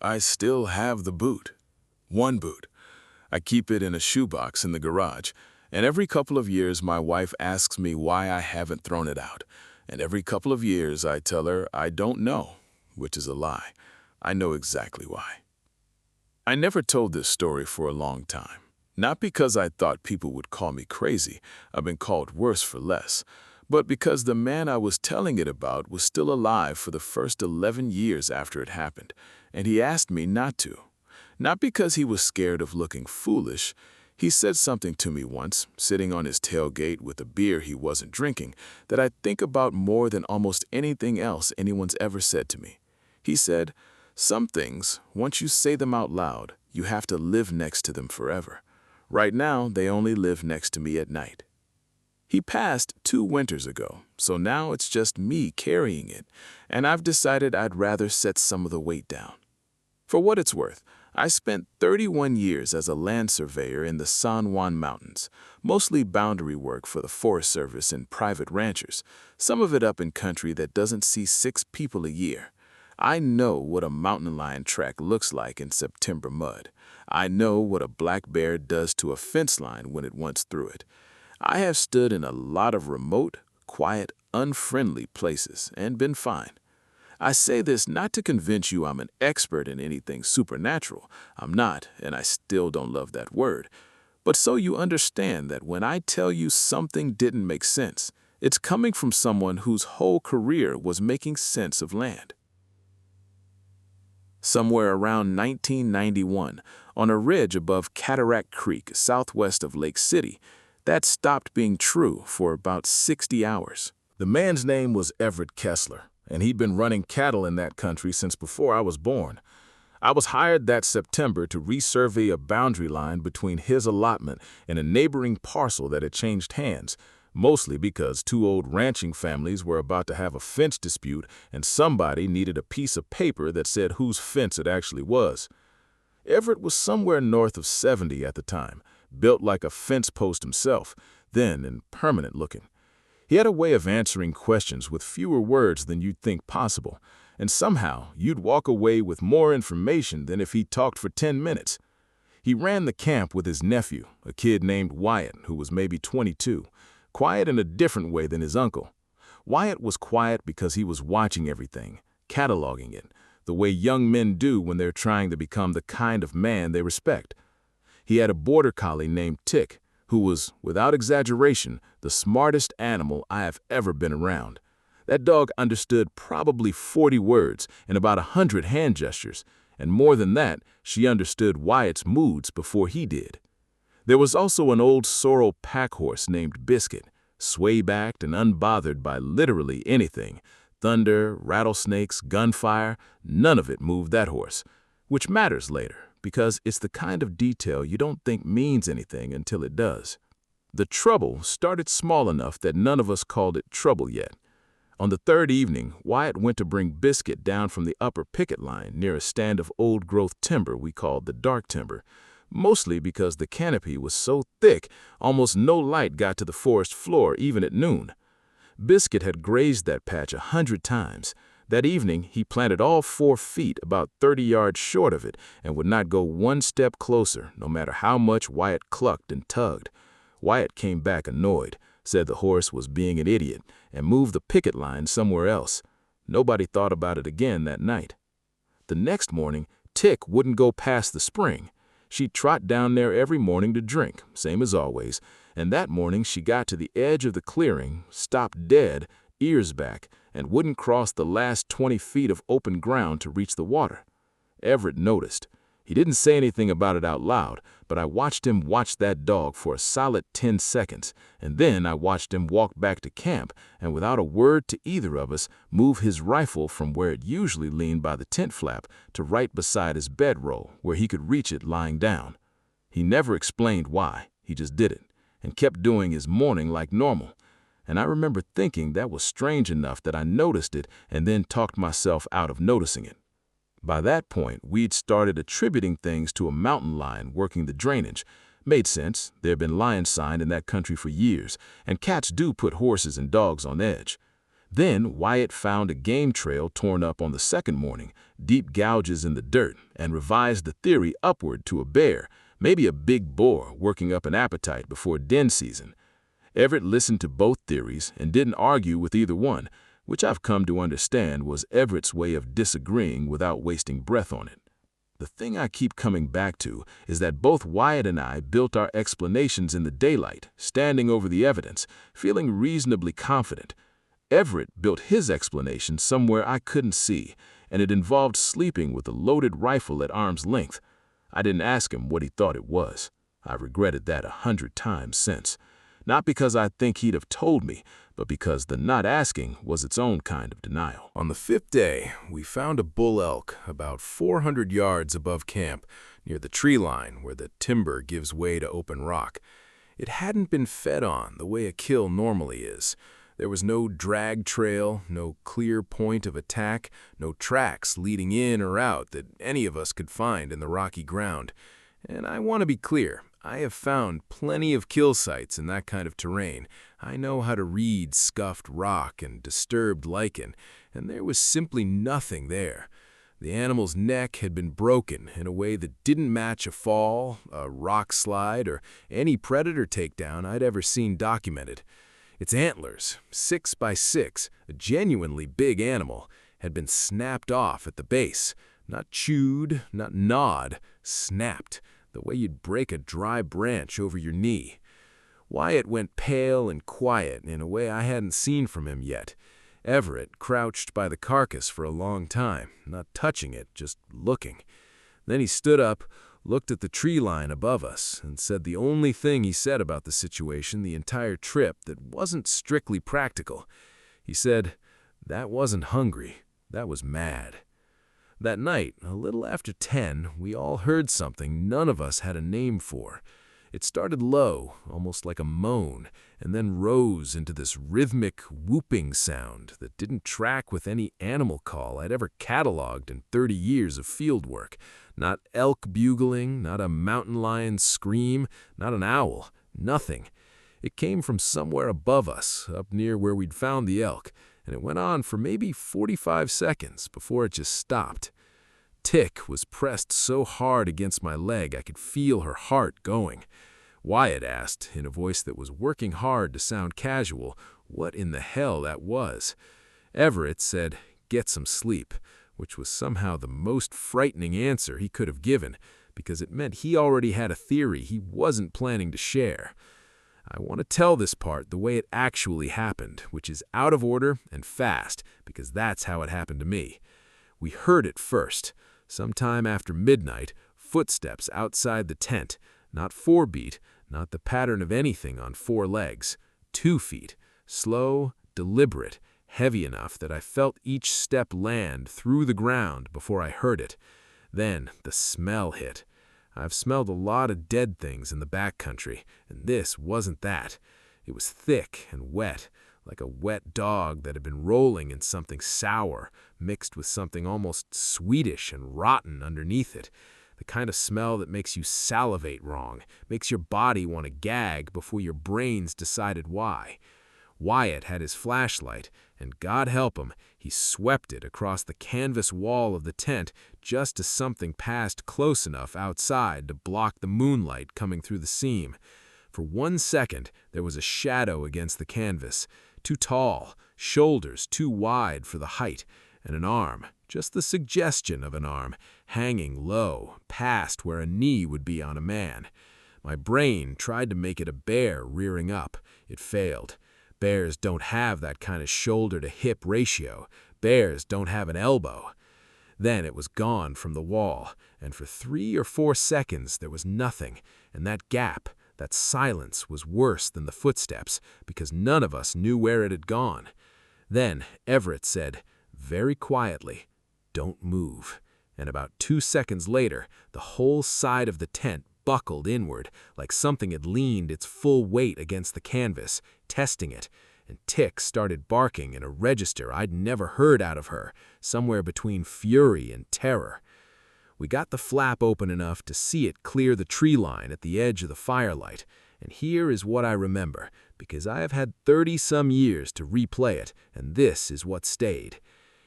I still have the boot. One boot. I keep it in a shoebox in the garage, and every couple of years my wife asks me why I haven't thrown it out. And every couple of years I tell her I don't know, which is a lie. I know exactly why. I never told this story for a long time. Not because I thought people would call me crazy, I've been called worse for less, but because the man I was telling it about was still alive for the first 11 years after it happened, and he asked me not to. Not because he was scared of looking foolish. He said something to me once, sitting on his tailgate with a beer he wasn't drinking, that I think about more than almost anything else anyone's ever said to me. He said, "Some things, once you say them out loud, you have to live next to them forever. Right now, they only live next to me at night." He passed 2 winters ago, so now it's just me carrying it, and I've decided I'd rather set some of the weight down. For what it's worth, I spent 31 years as a land surveyor in the San Juan Mountains, mostly boundary work for the Forest Service and private ranchers, some of it up in country that doesn't see 6 people a year. I know what a mountain lion track looks like in September mud. I know what a black bear does to a fence line when it wants through it. I have stood in a lot of remote, quiet, unfriendly places and been fine. I say this not to convince you I'm an expert in anything supernatural. I'm not, and I still don't love that word. But so you understand that when I tell you something didn't make sense, it's coming from someone whose whole career was making sense of land. Somewhere around 1991, on a ridge above Cataract Creek, southwest of Lake City, that stopped being true for about 60 hours. The man's name was Everett Kessler, and he'd been running cattle in that country since before I was born. I was hired that September to resurvey a boundary line between his allotment and a neighboring parcel that had changed hands, mostly because 2 old ranching families were about to have a fence dispute and somebody needed a piece of paper that said whose fence it actually was. Everett was somewhere north of 70 at the time, built like a fence post himself, thin and permanent looking. He had a way of answering questions with fewer words than you'd think possible, and somehow you'd walk away with more information than if he talked for 10 minutes. He ran the camp with his nephew, a kid named Wyatt, who was maybe 22, quiet in a different way than his uncle. Wyatt was quiet because he was watching everything, cataloging it, the way young men do when they're trying to become the kind of man they respect. He had a border collie named Tick, who was, without exaggeration, the smartest animal I have ever been around. That dog understood probably 40 words and about 100 hand gestures, and more than that, she understood Wyatt's moods before he did. There was also an old sorrel pack horse named Biscuit, sway-backed and unbothered by literally anything. Thunder, rattlesnakes, gunfire, none of it moved that horse, which matters later, because it's the kind of detail you don't think means anything until it does. The trouble started small enough that none of us called it trouble yet. On the 3rd evening, Wyatt went to bring Biscuit down from the upper picket line near a stand of old-growth timber we called the dark timber, mostly because the canopy was so thick almost no light got to the forest floor even at noon. Biscuit had grazed that patch 100 times. That evening, he planted all 4 feet about 30 yards short of it and would not go one step closer, no matter how much Wyatt clucked and tugged. Wyatt came back annoyed, said the horse was being an idiot, and moved the picket line somewhere else. Nobody thought about it again that night. The next morning, Tick wouldn't go past the spring. She'd trot down there every morning to drink, same as always, and that morning she got to the edge of the clearing, stopped dead, ears back, and wouldn't cross the last 20 feet of open ground to reach the water. Everett noticed. He didn't say anything about it out loud, but I watched him watch that dog for a solid 10 seconds, and then I watched him walk back to camp and without a word to either of us move his rifle from where it usually leaned by the tent flap to right beside his bedroll where he could reach it lying down. He never explained why, he just did it, and kept doing his morning like normal. And I remember thinking that was strange enough that I noticed it and then talked myself out of noticing it. By that point, we'd started attributing things to a mountain lion working the drainage. Made sense, there had been lion sign in that country for years, and cats do put horses and dogs on edge. Then Wyatt found a game trail torn up on the second morning, deep gouges in the dirt, and revised the theory upward to a bear, maybe a big boar working up an appetite before den season. Everett listened to both theories and didn't argue with either one, which I've come to understand was Everett's way of disagreeing without wasting breath on it. The thing I keep coming back to is that both Wyatt and I built our explanations in the daylight, standing over the evidence, feeling reasonably confident. Everett built his explanation somewhere I couldn't see, and it involved sleeping with a loaded rifle at arm's length. I didn't ask him what he thought it was. I've regretted that 100 times since. Not because I think he'd have told me, but because the not asking was its own kind of denial. On the fifth day, we found a bull elk about 400 yards above camp, near the tree line where the timber gives way to open rock. It hadn't been fed on the way a kill normally is. There was no drag trail, no clear point of attack, no tracks leading in or out that any of us could find in the rocky ground. And I want to be clear, I have found plenty of kill sites in that kind of terrain. I know how to read scuffed rock and disturbed lichen, and there was simply nothing there. The animal's neck had been broken in a way that didn't match a fall, a rock slide, or any predator takedown I'd ever seen documented. Its antlers, 6 by 6, a genuinely big animal, had been snapped off at the base. Not chewed, not gnawed, snapped, the way you'd break a dry branch over your knee. Wyatt went pale and quiet in a way I hadn't seen from him yet. Everett crouched by the carcass for a long time, not touching it, just looking. Then he stood up, looked at the tree line above us, and said the only thing he said about the situation the entire trip that wasn't strictly practical. He said, "That wasn't hungry, that was mad." That night, a little after 10, we all heard something none of us had a name for. It started low, almost like a moan, and then rose into this rhythmic, whooping sound that didn't track with any animal call I'd ever cataloged in 30 years of field work. Not elk bugling, not a mountain lion's scream, not an owl, nothing. It came from somewhere above us, up near where we'd found the elk, and it went on for maybe 45 seconds before it just stopped. Tick was pressed so hard against my leg I could feel her heart going. Wyatt asked, in a voice that was working hard to sound casual, what in the hell that was. Everett said, "Get some sleep," which was somehow the most frightening answer he could have given, because it meant he already had a theory he wasn't planning to share. I want to tell this part the way it actually happened, which is out of order and fast, because that's how it happened to me. We heard it first. Sometime after midnight, footsteps outside the tent, not 4 beat, not the pattern of anything on 4 legs, 2 feet, slow, deliberate, heavy enough that I felt each step land through the ground before I heard it. Then the smell hit. I've smelled a lot of dead things in the backcountry, and this wasn't that. It was thick and wet, like a wet dog that had been rolling in something sour, mixed with something almost sweetish and rotten underneath it. The kind of smell that makes you salivate wrong, makes your body want to gag before your brain's decided why. Wyatt had his flashlight, and God help him, he swept it across the canvas wall of the tent just as something passed close enough outside to block the moonlight coming through the seam. For 1 second, there was a shadow against the canvas, too tall, shoulders too wide for the height, and an arm, just the suggestion of an arm, hanging low, past where a knee would be on a man. My brain tried to make it a bear rearing up. It failed. Bears don't have that kind of shoulder-to-hip ratio. Bears don't have an elbow. Then it was gone from the wall, and for 3 or 4 seconds there was nothing, and that gap, that silence was worse than the footsteps, because none of us knew where it had gone. Then Everett said, very quietly, "Don't move." And about 2 seconds later, the whole side of the tent buckled inward, like something had leaned its full weight against the canvas, testing it, and Tick started barking in a register I'd never heard out of her, somewhere between fury and terror. We got the flap open enough to see it clear the tree line at the edge of the firelight, And here is what I remember, because I have had 30-some years to replay it, and this is what stayed.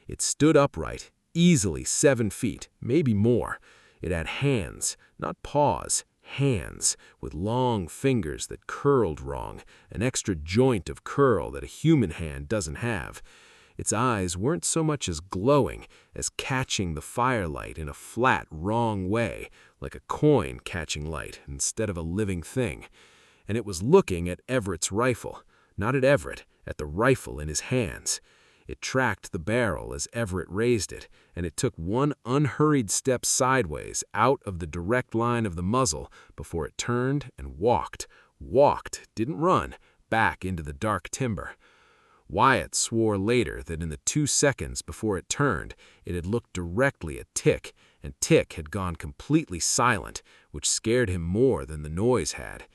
It stood upright, easily 7 feet, maybe more. It had hands, not paws, hands, with long fingers that curled wrong, an extra joint of curl that a human hand doesn't have. Its eyes weren't so much as glowing as catching the firelight in a flat, wrong way, like a coin catching light instead of a living thing. And it was looking at Everett's rifle, not at Everett, at the rifle in his hands. It tracked the barrel as Everett raised it, and it took one unhurried step sideways out of the direct line of the muzzle before it turned and walked, didn't run, back into the dark timber. Wyatt swore later that in the 2 seconds before it turned, it had looked directly at Tick, and Tick had gone completely silent, which scared him more than the noise had.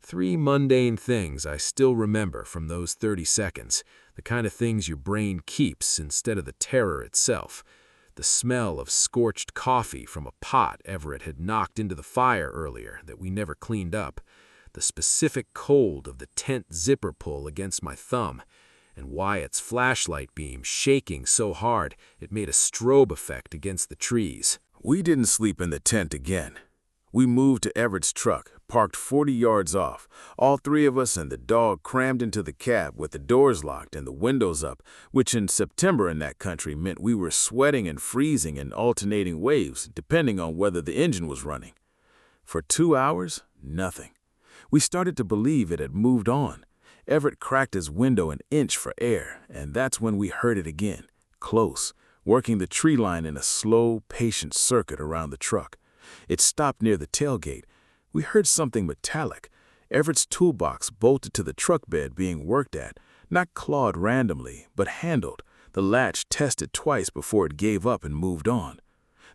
3 mundane things I still remember from those 30 seconds, the kind of things your brain keeps instead of the terror itself. The smell of scorched coffee from a pot Everett had knocked into the fire earlier that we never cleaned up. The specific cold of the tent zipper pull against my thumb, and Wyatt's flashlight beam shaking so hard it made a strobe effect against the trees. We didn't sleep in the tent again. We moved to Everett's truck, parked 40 yards off, all 3 of us and the dog crammed into the cab with the doors locked and the windows up, which in September in that country meant we were sweating and freezing in alternating waves depending on whether the engine was running. For 2 hours, nothing. We started to believe it had moved on. Everett cracked his window an inch for air, and that's when we heard it again, close, working the tree line in a slow, patient circuit around the truck. It stopped near the tailgate. We heard something metallic. Everett's toolbox bolted to the truck bed being worked at, not clawed randomly, but handled. The latch tested twice before it gave up and moved on.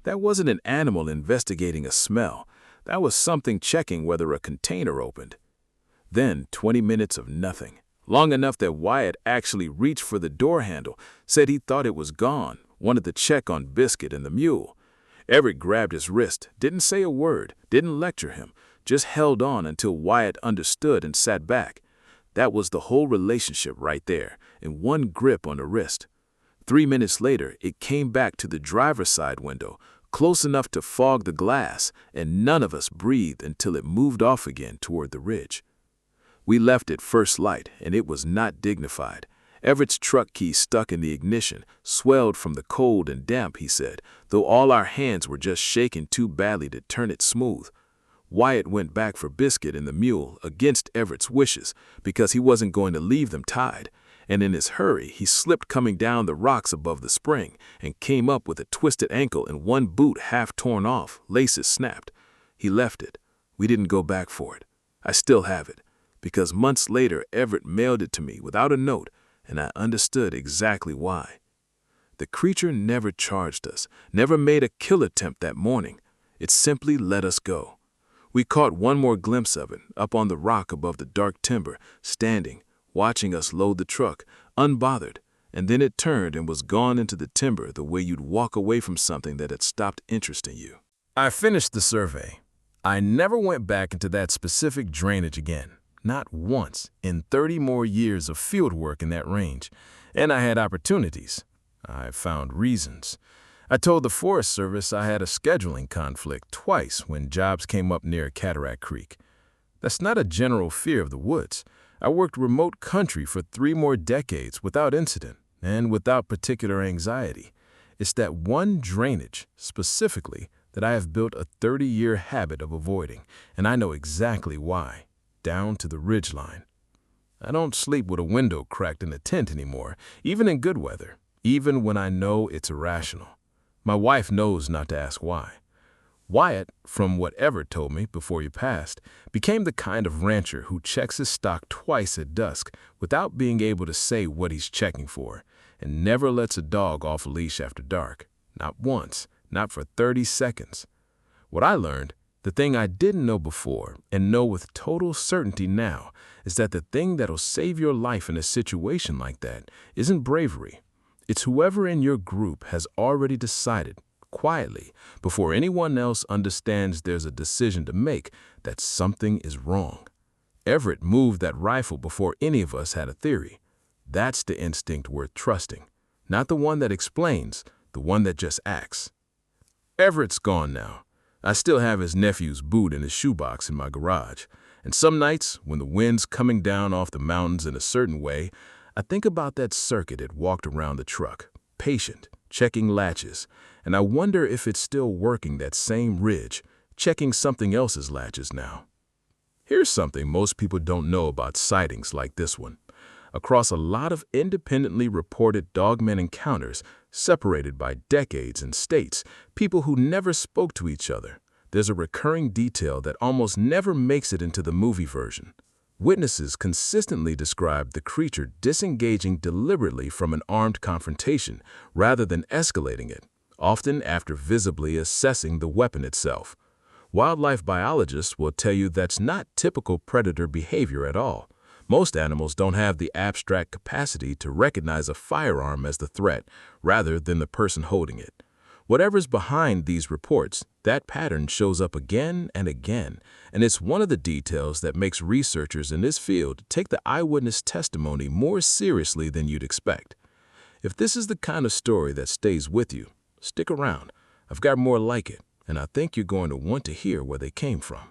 That wasn't an animal investigating a smell. That was something checking whether a container opened. Then 20 minutes of nothing, long enough that Wyatt actually reached for the door handle, said he thought it was gone, wanted to check on Biscuit and the mule. Everett grabbed his wrist, didn't say a word, didn't lecture him, just held on until Wyatt understood and sat back. That was the whole relationship right there, in one grip on the wrist. 3 minutes later, it came back to the driver's side window, close enough to fog the glass, and none of us breathed until it moved off again toward the ridge. We left at first light, and it was not dignified. Everett's truck key stuck in the ignition, swelled from the cold and damp, he said, though all our hands were just shaking too badly to turn it smooth. Wyatt went back for Biscuit and the mule against Everett's wishes because he wasn't going to leave them tied, and in his hurry he slipped coming down the rocks above the spring and came up with a twisted ankle and one boot half torn off, laces snapped. He left it. We didn't go back for it. I still have it, because months later Everett mailed it to me without a note, and I understood exactly why. The creature never charged us, never made a kill attempt that morning. It simply let us go. We caught one more glimpse of it, up on the rock above the dark timber, standing, watching us load the truck, unbothered, and then it turned and was gone into the timber the way you'd walk away from something that had stopped interesting you. I finished the survey. I never went back into that specific drainage again. Not once in 30 more years of field work in that range. And I had opportunities. I found reasons. I told the Forest Service I had a scheduling conflict twice when jobs came up near Cataract Creek. That's not a general fear of the woods. I worked remote country for 3 more decades without incident and without particular anxiety. It's that one drainage, specifically, that I have built a 30-year habit of avoiding, and I know exactly why. Down to the ridgeline. I don't sleep with a window cracked in a tent anymore, even in good weather, even when I know it's irrational. My wife knows not to ask why. Wyatt, from what Everett told me before you passed, became the kind of rancher who checks his stock twice at dusk without being able to say what he's checking for, and never lets a dog off a leash after dark. Not once, not for 30 seconds. What I learned, the thing I didn't know before and know with total certainty now, is that the thing that'll save your life in a situation like that isn't bravery. It's whoever in your group has already decided, quietly, before anyone else understands there's a decision to make, that something is wrong. Everett moved that rifle before any of us had a theory. That's the instinct worth trusting. Not the one that explains, the one that just acts. Everett's gone now. I still have his nephew's boot in his shoebox in my garage. And some nights, when the wind's coming down off the mountains in a certain way, I think about that circuit it walked around the truck, patient, checking latches, and I wonder if it's still working that same ridge, checking something else's latches now. Here's something most people don't know about sightings like this one. Across a lot of independently reported Dogman encounters, separated by decades and states, people who never spoke to each other, there's a recurring detail that almost never makes it into the movie version. Witnesses consistently describe the creature disengaging deliberately from an armed confrontation rather than escalating it, often after visibly assessing the weapon itself. Wildlife biologists will tell you that's not typical predator behavior at all. Most animals don't have the abstract capacity to recognize a firearm as the threat rather than the person holding it. Whatever's behind these reports, that pattern shows up again and again, and it's one of the details that makes researchers in this field take the eyewitness testimony more seriously than you'd expect. If this is the kind of story that stays with you, stick around. I've got more like it, and I think you're going to want to hear where they came from.